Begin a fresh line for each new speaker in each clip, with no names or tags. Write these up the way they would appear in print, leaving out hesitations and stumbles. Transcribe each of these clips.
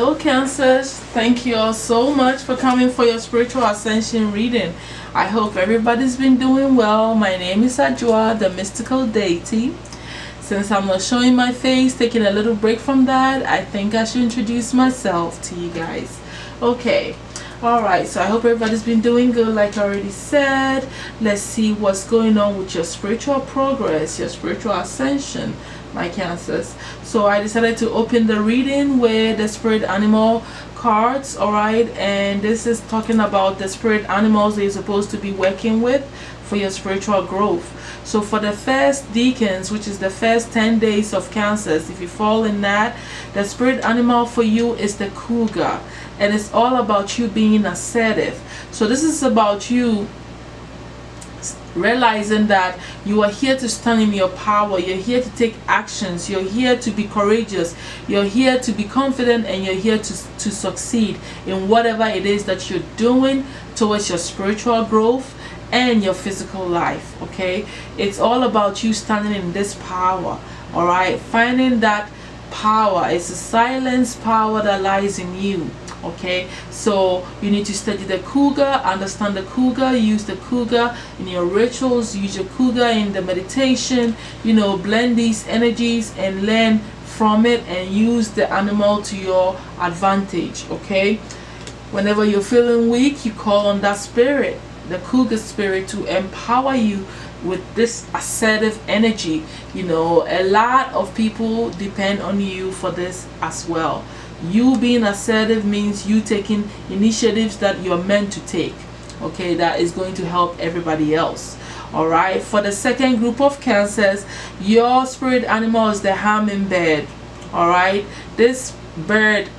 Hello Cancers, thank you all so much for coming for your spiritual ascension reading. I hope everybody's been doing well. My name is Adjwoa, the mystical deity. Since I'm not showing my face, taking a little break from that, I think I should introduce myself to you guys. Okay, alright, so I hope everybody's been doing good like I already said. Let's see what's going on with your spiritual progress, your spiritual ascension, my Cancers. So I decided to open the reading with the spirit animal cards, alright, and this is talking about the spirit animals that you're supposed to be working with for your spiritual growth. So for the first decans, which is the first 10 days of Cancers, if you fall in that, the spirit animal for you is the cougar, and it's all about you being assertive. So this is about you realizing that you are here to stand in your power, you're here to take actions, you're here to be courageous, you're here to be confident, and you're here to succeed in whatever it is that you're doing towards your spiritual growth and your physical life. Okay, it's all about you standing in this power, all right, finding that power. It's a silence power that lies in you. Okay, so you need to study the cougar, understand the cougar, use the cougar in your rituals, use your cougar in the meditation, you know, blend these energies and learn from it and use the animal to your advantage. Okay, whenever you're feeling weak, you call on that spirit, the cougar spirit, to empower you with this assertive energy. You know, a lot of people depend on you for this as well. You being assertive means you taking initiatives that you're meant to take, okay, that is going to help everybody else. All right, for the second group of Cancers, your spirit animal is the hummingbird. All right, this bird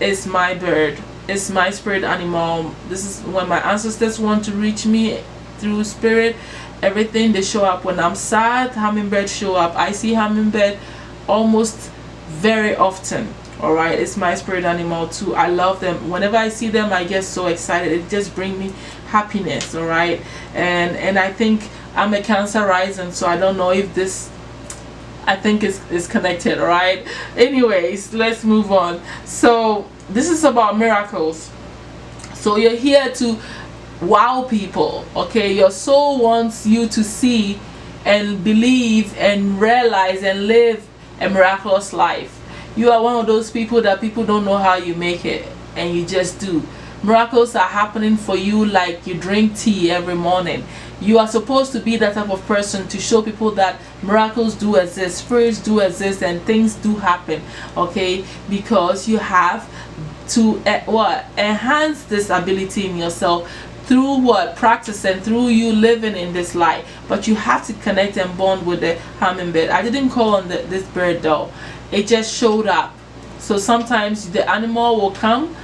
is my bird. It's my spirit animal. This is when my ancestors want to reach me through spirit, everything, they show up. When I'm sad, hummingbirds show up. I see hummingbird almost very often. All right, it's my spirit animal too. I love them. Whenever I see them, I get so excited. It just brings me happiness. All right, and I think I'm a Cancer rising, so I don't know if this, I think is connected. All right, anyways, let's move on. So this is about miracles. So you're here to wow people. Okay, your soul wants you to see and believe and realize and live a miraculous life. You are one of those people that people don't know how you make it, and you just do. Miracles are happening for you like you drink tea every morning. You are supposed to be that type of person to show people that miracles do exist, spirits do exist, and things do happen. Okay, because you have to enhance this ability in yourself through practice and through you living in this light. But you have to connect and bond with the hummingbird. I didn't call on this bird though, it just showed up. So sometimes the animal will come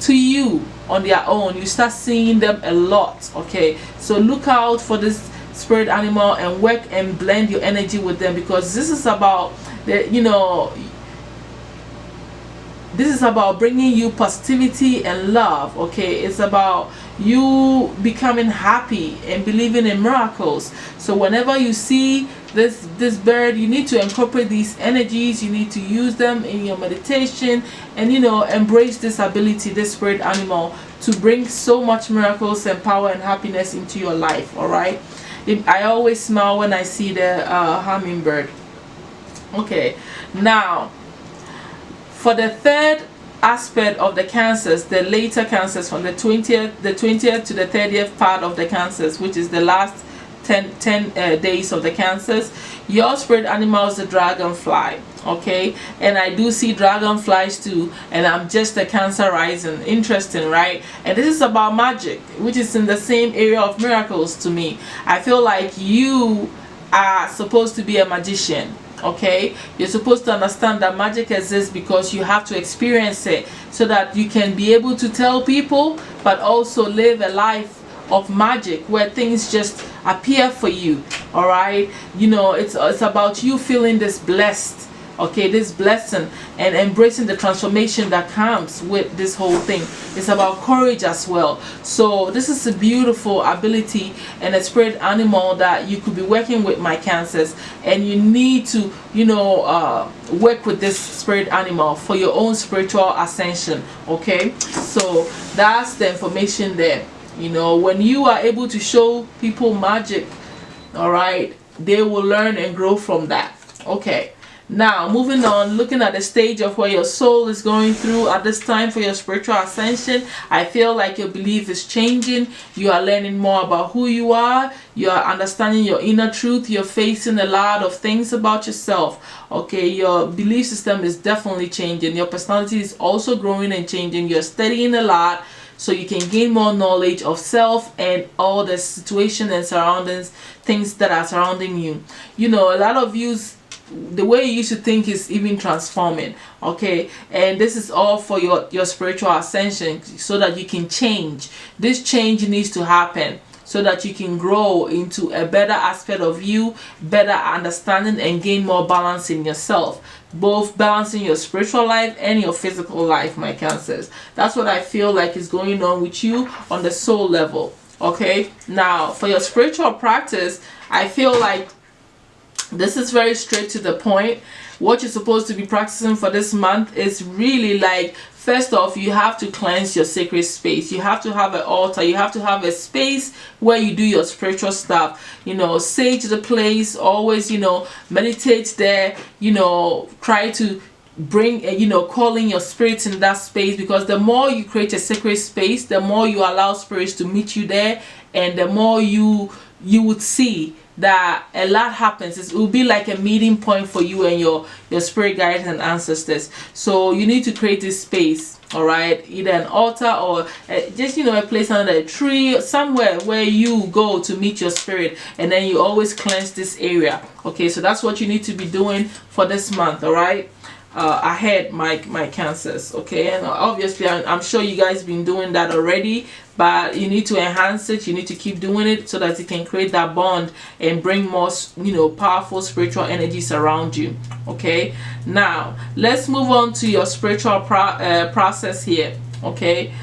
to you on their own. You start seeing them a lot. Okay, so look out for this spirit animal and work and blend your energy with them, because this is about the, you know, this is about bringing you positivity and love. Okay, it's about you becoming happy and believing in miracles. So whenever you see this bird, you need to incorporate these energies. You need to use them in your meditation, and you know, embrace this ability, this spirit animal, to bring so much miracles and power and happiness into your life. All right, I always smile when I see the hummingbird. Okay, now for the third aspect of the Cancers, the later Cancers, from the 20th to the 30th part of the Cancers, which is the last 10 days of the Cancers, your spirit animal is the dragonfly. Okay, and I do see dragonflies too, and I'm just a Cancer rising. Interesting, right? And this is about magic, which is in the same area of miracles to me. I feel like you are supposed to be a magician. Okay, you're supposed to understand that magic exists because you have to experience it, so that you can be able to tell people, but also live a life of magic where things just appear for you. All right, you know, it's about you feeling this blessed okay, this blessing, and embracing the transformation that comes with this whole thing. It's about courage as well. So this is a beautiful ability and a spirit animal that you could be working with, my Cancers, and you need to, you know, work with this spirit animal for your own spiritual ascension. Okay, so that's the information there. You know, when you are able to show people magic, all right, they will learn and grow from that. Okay, now moving on, looking at the stage of where your soul is going through at this time for your spiritual ascension. I feel like your belief is changing. You are learning more about who you are. You are understanding your inner truth. You're facing a lot of things about yourself. Okay, your belief system is definitely changing. Your personality is also growing and changing. You're studying a lot, so you can gain more knowledge of self and all the situation and surroundings, things that are surrounding you. You know, a lot of you, the way you used to think is even transforming. Okay, and this is all for your spiritual ascension, so that you can change. This change needs to happen so that you can grow into a better aspect of you, better understanding, and gain more balance in yourself, both balancing your spiritual life and your physical life, my Cancers. That's what I feel like is going on with you on the soul level. Okay, now for your spiritual practice, I feel like this is very straight to the point. What you're supposed to be practicing for this month is really like, first off, you have to cleanse your sacred space. You have to have an altar. You have to have a space where you do your spiritual stuff. You know, sage the place. Always, you know, meditate there. You know, try to bring, you know, calling your spirits in that space, because the more you create a sacred space, the more you allow spirits to meet you there, and the more you would see that a lot happens. It will be like a meeting point for you and your spirit guides and ancestors. So you need to create this space, all right, either an altar or just, you know, a place under a tree, somewhere where you go to meet your spirit, and then you always cleanse this area. Okay, so that's what you need to be doing for this month, all right, ahead, my Cancers. Okay, and obviously I'm sure you guys been doing that already, but you need to enhance it. You need to keep doing it so that you can create that bond and bring more, you know, powerful spiritual energies around you. Okay, now let's move on to your spiritual process here. Okay,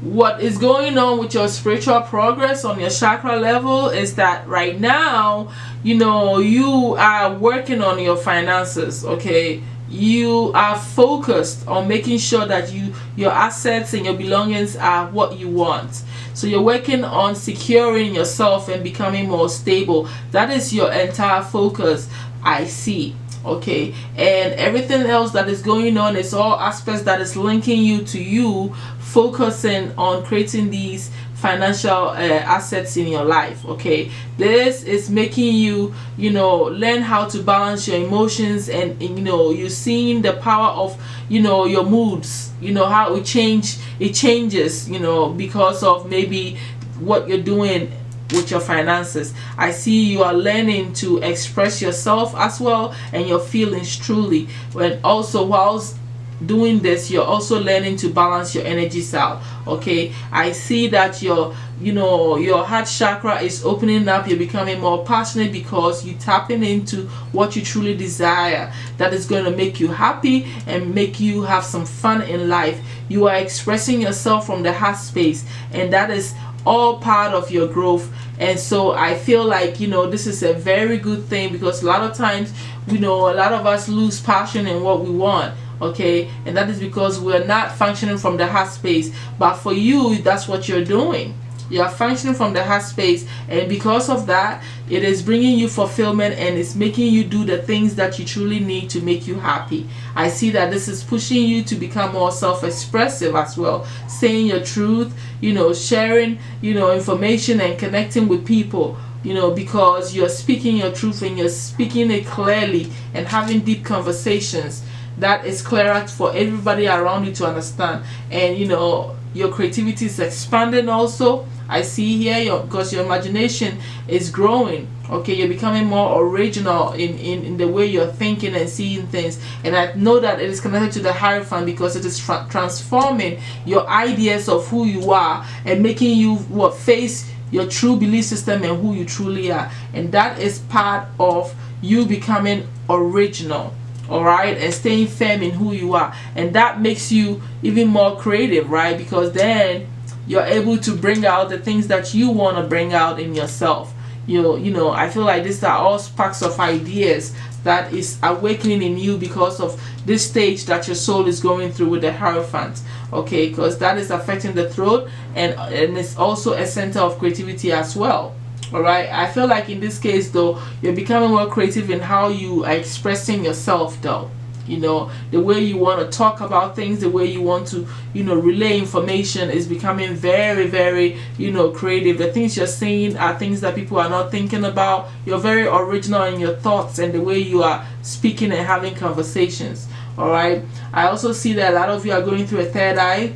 what is going on with your spiritual progress on your chakra level is that right now, you know, you are working on your finances. Okay, you are focused on making sure that your assets and your belongings are what you want. So you're working on securing yourself and becoming more stable. That is your entire focus, I see. Okay, and everything else that is going on is all aspects that is linking you to you focusing on creating these financial assets in your life. Okay, this is making you, you know, learn how to balance your emotions, and you know, you're seeing the power of, you know, your moods, you know, how it changes, you know, because of maybe what you're doing with your finances. I see you are learning to express yourself as well and your feelings truly, and also whilst doing this, you're also learning to balance your energies out. Okay, I see that your heart chakra is opening up. You're becoming more passionate because you're tapping into what you truly desire, that is going to make you happy and make you have some fun in life. You are expressing yourself from the heart space, and that is all part of your growth. And so I feel like, you know, this is a very good thing, because a lot of times, you know, a lot of us lose passion in what we want. Okay, and that is because we're not functioning from the heart space. But for you, that's what you're doing. You're functioning from the heart space, and because of that, it is bringing you fulfillment, and it's making you do the things that you truly need to make you happy. I see that this is pushing you to become more self-expressive as well, saying your truth, you know, sharing, you know, information and connecting with people, you know, because you're speaking your truth and you're speaking it clearly and having deep conversations that is clearer for everybody around you to understand. And you know, your creativity is expanding also. I see here because your imagination is growing. Okay, you're becoming more original in the way you're thinking and seeing things. And I know that it is connected to the Hierophant, because it is transforming your ideas of who you are and making you face your true belief system and who you truly are. And that is part of you becoming original, all right, and staying firm in who you are. And that makes you even more creative, right? Because then you're able to bring out the things that you want to bring out in yourself. You know, I feel like these are all sparks of ideas that is awakening in you because of this stage that your soul is going through with the Hierophant. Okay, because that is affecting the throat, and it's also a center of creativity as well. All right, I feel like in this case though, you're becoming more creative in how you are expressing yourself though. You know, the way you want to talk about things, the way you want to, you know, relay information is becoming very, very, you know, creative. The things you're saying are things that people are not thinking about. You're very original in your thoughts and the way you are speaking and having conversations. All right, I also see that a lot of you are going through a third eye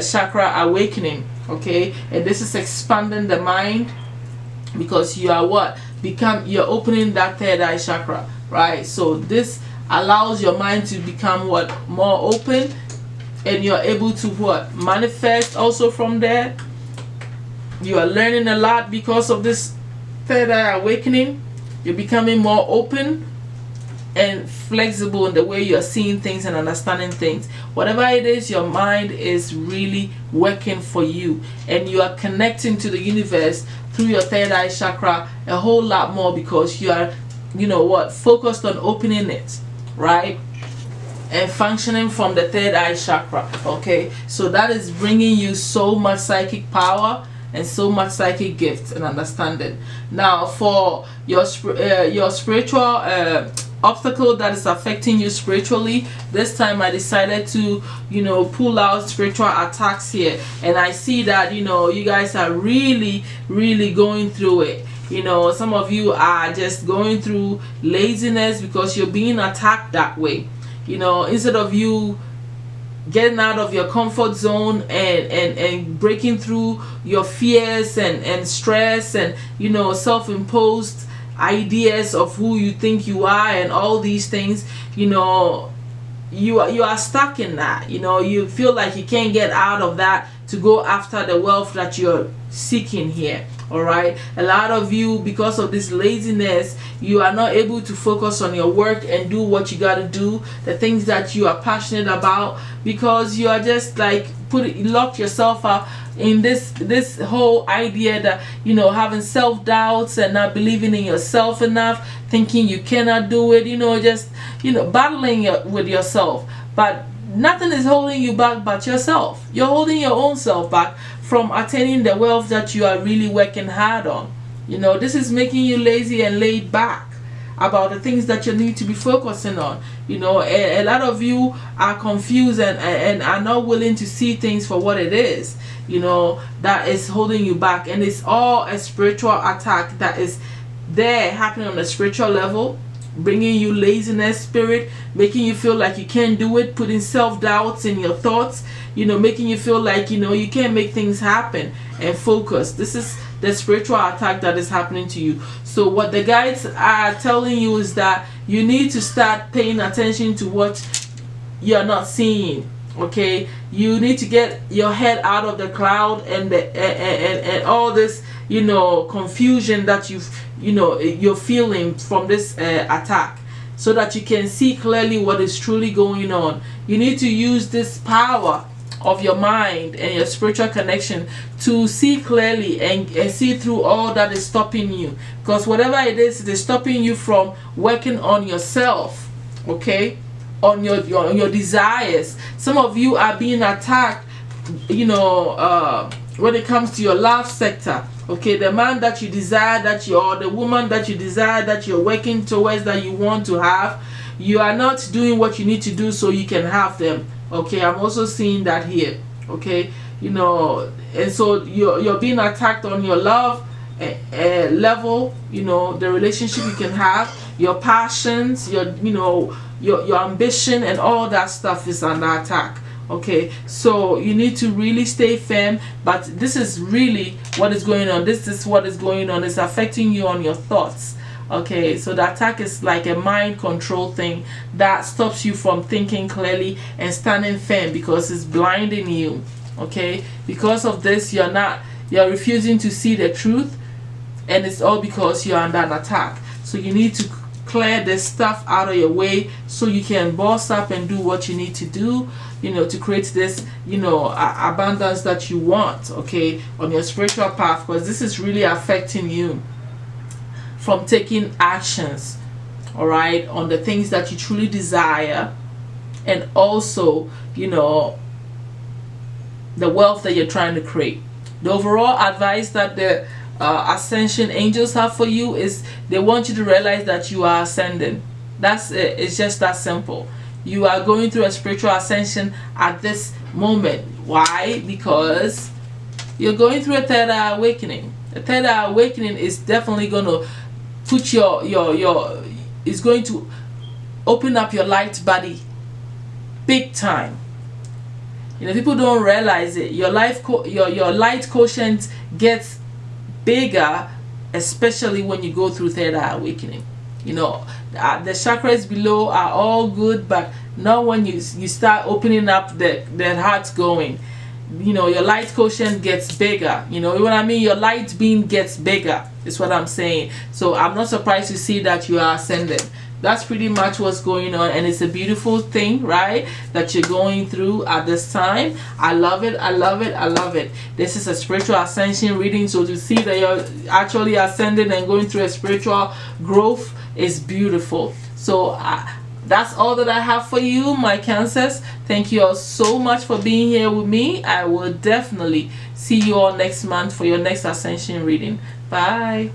chakra awakening. Okay, and this is expanding the mind, because you are you're opening that third eye chakra, right? So this allows your mind to become more open, and you're able to manifest also from there. You are learning a lot because of this third eye awakening. You're becoming more open and flexible in the way you're seeing things and understanding things. Whatever it is, your mind is really working for you, and you are connecting to the universe through your third eye chakra a whole lot more, because you are, you know focused on opening it, right, and functioning from the third eye chakra. Okay, so that is bringing you so much psychic power and so much psychic gifts and understanding. Now for your spiritual obstacle that is affecting you spiritually, this time I decided to, you know, pull out spiritual attacks here, and I see that, you know, you guys are really going through it. You know, some of you are just going through laziness because you're being attacked that way. You know, instead of you getting out of your comfort zone and breaking through your fears and stress and, you know, self-imposed ideas of who you think you are and all these things, you know, you are stuck in that. You know, you feel like you can't get out of that to go after the wealth that you're seeking here. All right, a lot of you, because of this laziness, you are not able to focus on your work and do what you got to do, the things that you are passionate about, because you are just like locked yourself up in this whole idea that, you know, having self-doubts and not believing in yourself enough, thinking you cannot do it, you know, just, you know, battling with yourself. But nothing is holding you back but yourself. You're holding your own self back from attaining the wealth that you are really working hard on. You know, this is making you lazy and laid back about the things that you need to be focusing on. You know, a lot of you are confused and are not willing to see things for what it is, you know, that is holding you back. And it's all a spiritual attack that is there happening on a spiritual level, bringing you laziness spirit, making you feel like you can't do it, putting self-doubts in your thoughts, you know, making you feel like, you know, you can't make things happen and focus. This is the spiritual attack that is happening to you. So what the guides are telling you is that you need to start paying attention to what you're not seeing. Okay, you need to get your head out of the cloud and and all this, you know, confusion that you're feeling from this attack, so that you can see clearly what is truly going on. You need to use this power of your mind and your spiritual connection to see clearly and see through all that is stopping you, because whatever it is stopping you from working on yourself, okay, on your desires. Some of you are being attacked, you know, when it comes to your love sector. Okay, the man that you desire, or the woman that you desire, that you're working towards, that you want to have, you are not doing what you need to do so you can have them. Okay, I'm also seeing that here. Okay, you know, and so you're being attacked on your love level. You know, the relationship you can have, your passions, your ambition, and all that stuff is under attack. Okay, so you need to really stay firm. But this is really what is going on. This is what is going on. It's affecting you on your thoughts. Okay, so the attack is like a mind control thing that stops you from thinking clearly and standing firm, because it's blinding you. Okay, because of this, you're not You're refusing to see the truth, and it's all because you're under an attack. So you need to clear this stuff out of your way so you can boss up and do what you need to do, you know, to create this, you know, abundance that you want, okay, on your spiritual path, because this is really affecting you from taking actions, all right, on the things that you truly desire, and also, you know, the wealth that you're trying to create. The overall advice that the ascension angels have for you is they want you to realize that you are ascending. That's it. It's just that simple. You are going through a spiritual ascension at this moment. Why? Because you're going through a third eye awakening. The third eye awakening is definitely going to put is going to open up your light body big time. You know, people don't realize it. Your light quotient gets bigger, especially when you go through third eye awakening. You know, the chakras below are all good, but not when you start opening up the heart going. You know, your light quotient gets bigger. You know what I mean? Your light beam gets bigger, is what I'm saying. So I'm not surprised to see that you are ascending. That's pretty much what's going on, and it's a beautiful thing, right, that you're going through at this time. I love it. I love it. I love it. This is a spiritual ascension reading, so to see that you're actually ascending and going through a spiritual growth is beautiful. So that's all that I have for you, my Cancers. Thank you all so much for being here with me. I will definitely see you all next month for your next ascension reading. Bye.